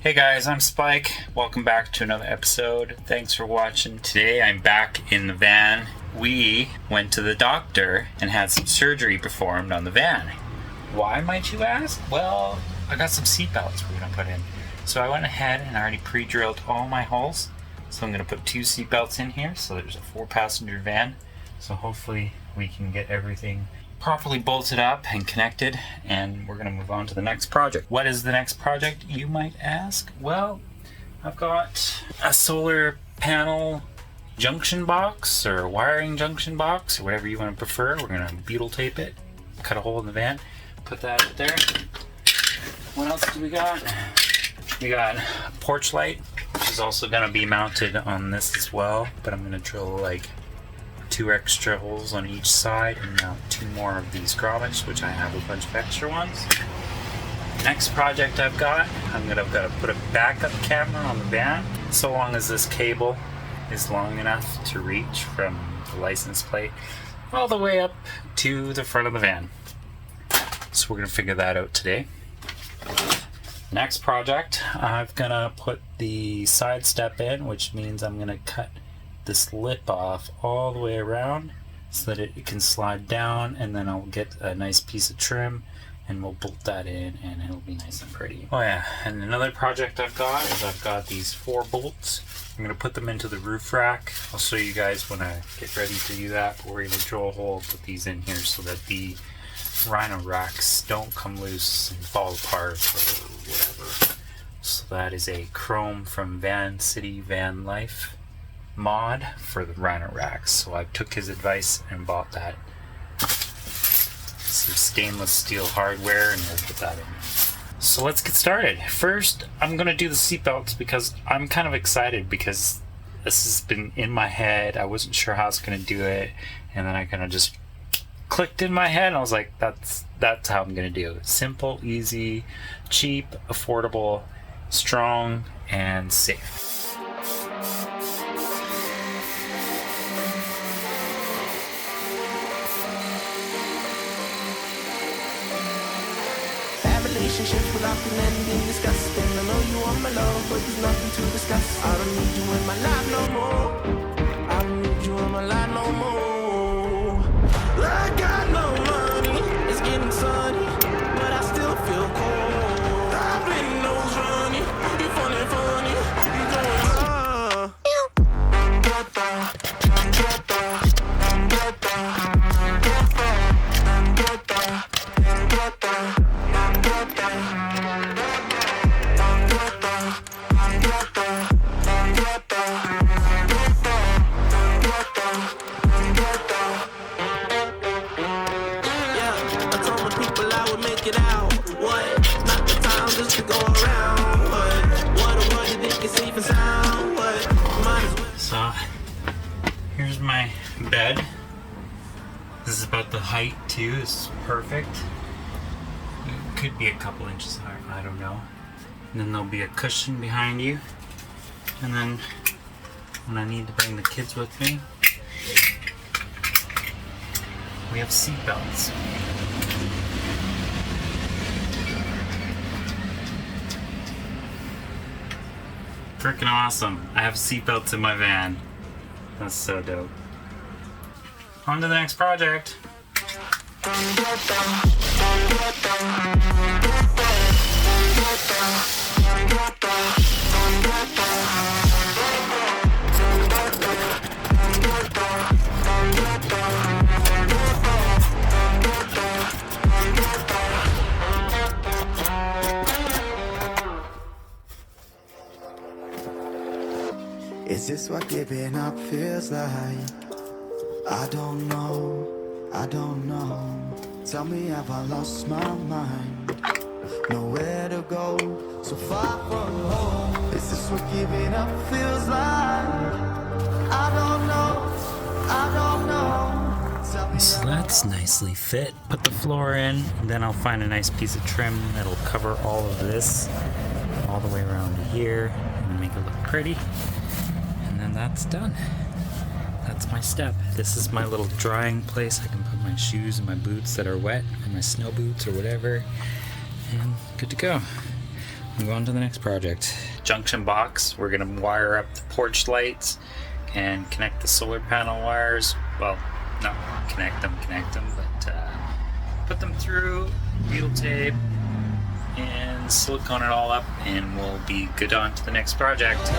Hey guys, I'm Spike. Welcome back to another episode. Thanks for watching. Today I'm back in the van. We went to the doctor and had some surgery performed on the van. Why, might you ask? Well, I got some seatbelts we're going to put in. So I went ahead and already pre-drilled all my holes. So I'm going to put 2 seatbelts in here. So there's a 4-passenger van. So hopefully we can get everything properly bolted up and connected, and we're going to move on to the next project. What is the next project, you might ask? Well, I've got a solar panel junction box or wiring junction box or whatever you want to prefer. We're going to butyl tape it, cut a hole in the van, put that up there. What else do we got? We got a porch light, which is also going to be mounted on this as well, but I'm going to drill like 2 extra holes on each side and mount 2 more of these grommets, which I have a bunch of extra ones. Next project I've got, I've got to put a backup camera on the van, so long as this cable is long enough to reach from the license plate all the way up to the front of the van. So we're going to figure that out today. Next project, I'm going to put the side step in, which means I'm going to cut this lip off all the way around so that it can slide down, and then I'll get a nice piece of trim and we'll bolt that in and it'll be nice and pretty. Oh yeah, and another project I've got is I've got these 4 bolts. I'm going to put them into the roof rack. I'll show you guys when I get ready to do that, but we're going to drill a hole, put these in here so that the rhino racks don't come loose and fall apart or whatever. So that is a chrome from Van City Van Life mod for the rhino racks. So I took his advice and bought that. Some stainless steel hardware, and we'll put that in. So let's get started. First, I'm gonna do the seatbelts because I'm kind of excited because this has been in my head. I wasn't sure how I was gonna do it, and then I kind of just clicked in my head and I was like, that's how I'm gonna do it. Simple, easy, cheap, affordable, strong, and safe. Relationships without ending disgusting. I know you want my love, but there's nothing to discuss. I don't need you in my life no more. I don't need you in my life no more. I got no money, it's getting sunny, but I still feel cold. I've been nose running, you funny, you going So here's my bed. This is about the height too. It's perfect. It could be a couple inches higher, I don't know. And then there'll be a cushion behind you. And then when I need to bring the kids with me, we have seatbelts. Freaking awesome. I have seatbelts in my van. That's so dope. On to the next project. Is this what giving up feels like? I don't know. Tell me, have I lost my mind? Nowhere to go, so far from home. Is this what giving up feels like? I don't know. So that's nicely fit. Put the floor in, then I'll find a nice piece of trim that'll cover all of this all the way around to here and make it look pretty. And then that's done. That's my step. This is my little drying place. I can put my shoes and my boots that are wet, or my snow boots or whatever, and good to go. move on to the next project. Junction box. We're going to wire up the porch lights and connect the solar panel wires. Well, not connect them, but put them through Butyl tape and silicone it all up, and we'll be good on to the next project.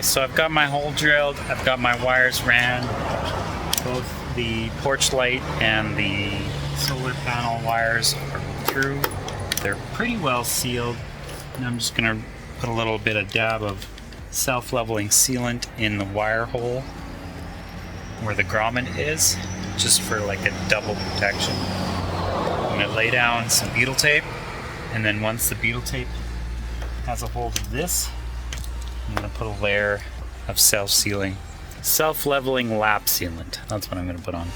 So I've got my hole drilled, I've got my wires ran, both the porch light and the solar panel wires are through. They're pretty well sealed, and I'm just going to put a little bit of dab of self-leveling sealant in the wire hole where the grommet is, just for like a double protection. I'm going to lay down some Butyl tape, and then once the Butyl tape has a hold of this, I'm going to put a layer of self-leveling lap sealant. That's what I'm going to put on.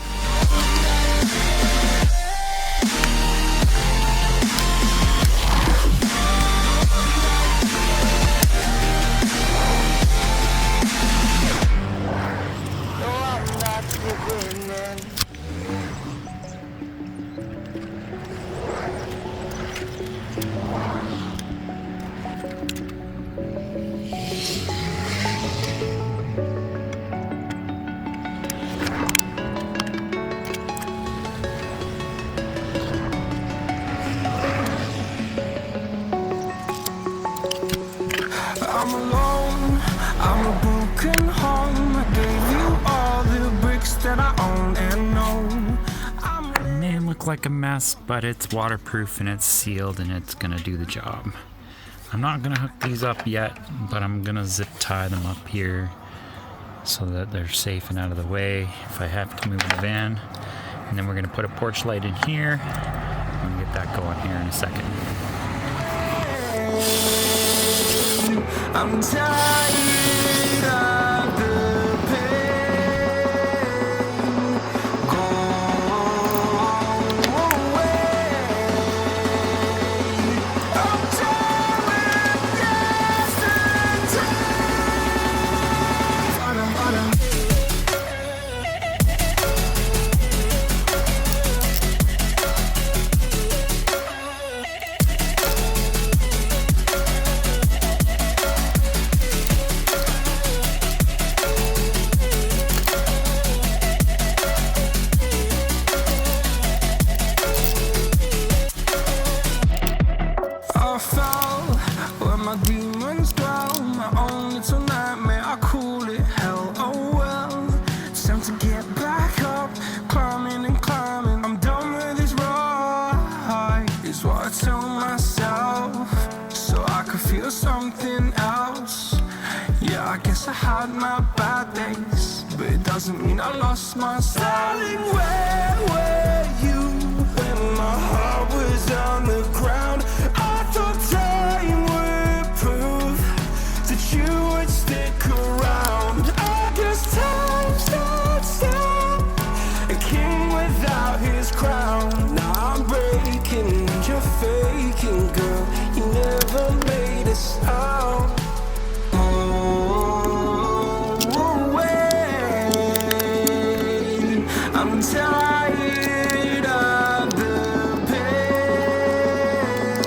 I'm alone, I'm a broken home. I gave you all the bricks that I own and know. It may look like a mess, but it's waterproof and it's sealed and it's gonna do the job. I'm not gonna hook these up yet, but I'm gonna zip tie them up here so that they're safe and out of the way if I have to move the van. And then we're gonna put a porch light in here. I'm gonna get that going here in a second. I'm tired of the pain. Go away. I'm tired of yesterday. I fell where my demons dwell. My own little nightmare, I call it hell. Oh well, it's time to get back up, climbing and climbing. I'm done with this ride, is what I tell myself, so I could feel something else. Yeah, I guess I had my bad days, but it doesn't mean I lost my style. Darling, where were you when my heart was on the ground? I thought time would prove that you would stick around. I guess time stood still, a king without his crown. Now I'm breaking, you're faking, girl. You never made a sound. I'm tired of the pain.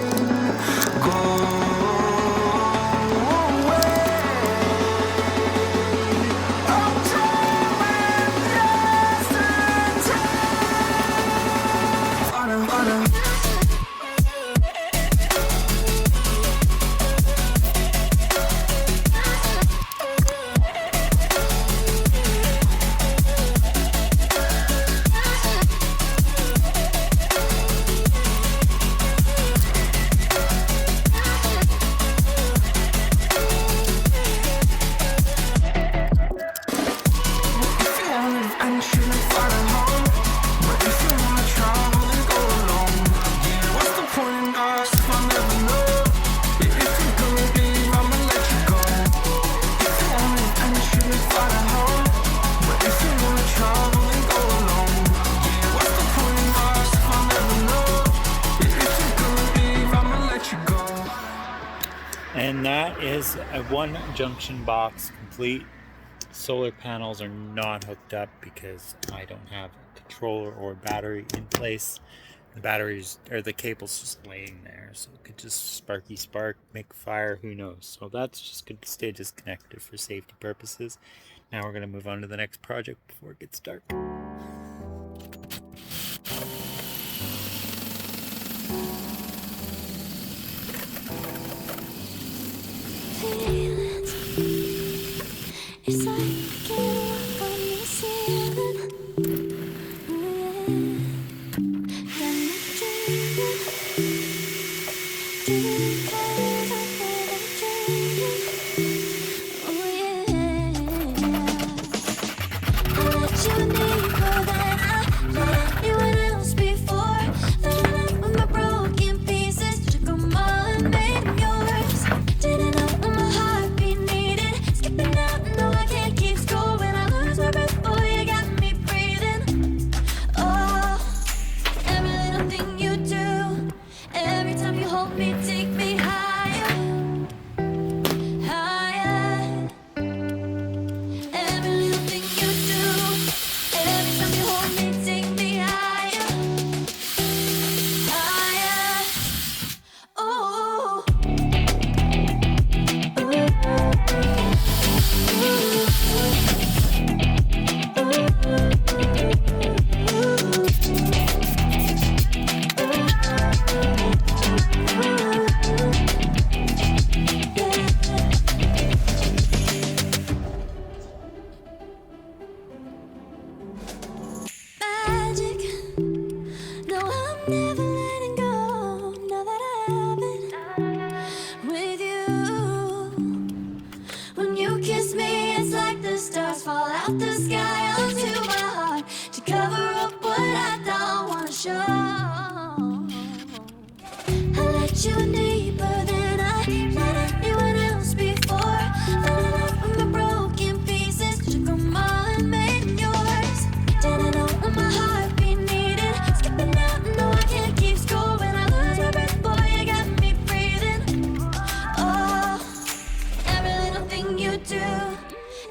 And that is a one junction box complete. Solar panels are not hooked up because I don't have a controller or battery in place. The batteries or the cable's just laying there, so it could just spark, make a fire, who knows. So that's just going to stay disconnected for safety purposes. Now we're going to move on to the next project before it gets dark. It's like you can't walk on the ceiling. Ooh, yeah. Got me dreaming. Dreaming colors I've never dreamed. Oh, yeah. I let you deeper than I let anyone else before. Fell in love with my broken pieces. Took them all and made them yours. Didn't know what my heartbeat needed. Skipping out. No, I can't keep score when I lose my breath. Boy, you got me breathing. Oh, every little thing you do, every time you hold me, take me higher, higher. Every little thing you do, every time you hold me, take me higher, higher. Oh. Magic. No, I'm never letting go. Now that I have it with you. When you kiss me, it's like the stars fall out the sky onto my heart to cover up what I don't want to show. I let you in deeper than I let anyone else before. Fell in love with my broken pieces. Took them all and made them yours. Didn't know what my heartbeat needed. Skipping out, no, I can't keep score when I lose my breath. Boy, you got me breathing. Oh, every little thing you do,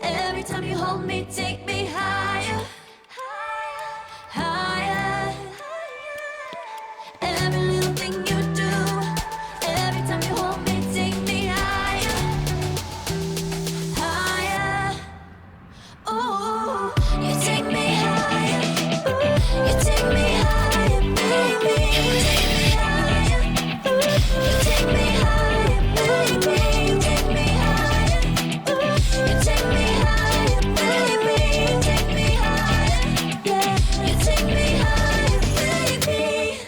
every time you hold me, take me higher, higher. Every little thing you do, every time you hold me, take me higher, higher. Oh, you take me higher, you take me higher, baby. You take me higher, you take me higher, baby. You take me higher, you take me higher, baby. You take me higher, yeah. You take me higher, baby.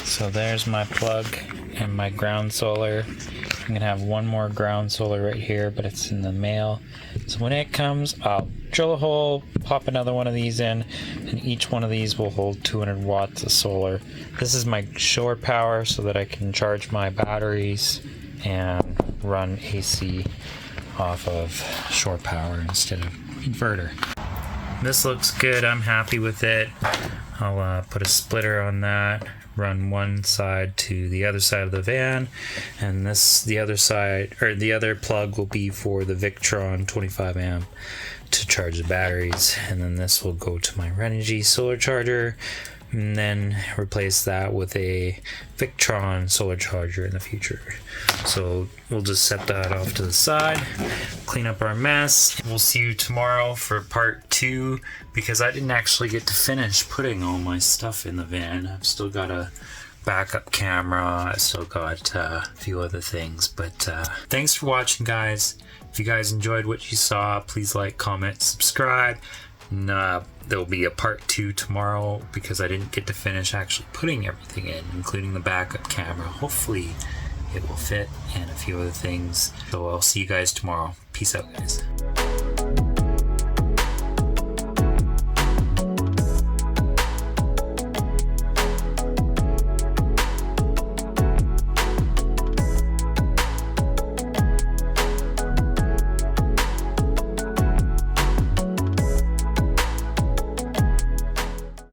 So there's my plug and my ground solar. I'm gonna have one more ground solar right here, but it's in the mail. So when it comes, I'll drill a hole, pop another one of these in, and each one of these will hold 200 watts of solar. This is my shore power so that I can charge my batteries and run AC off of shore power instead of inverter. This looks good. I'm happy with it. I'll put a splitter on that, run one side to the other side of the van, and the other plug will be for the Victron 25 amp to charge the batteries, and then this will go to my Renogy solar charger, and then replace that with a Victron solar charger in the future. So we'll just set that off to the side, clean up our mess. We'll see you tomorrow for part 2, because I didn't actually get to finish putting all my stuff in the van. I've still got a backup camera, I still got a few other things, but thanks for watching, guys. If you guys enjoyed what you saw, please like, comment, subscribe. And, there'll be a part 2 tomorrow because I didn't get to finish actually putting everything in, including the backup camera. Hopefully it will fit, and a few other things. So I'll see you guys tomorrow. Peace out, guys.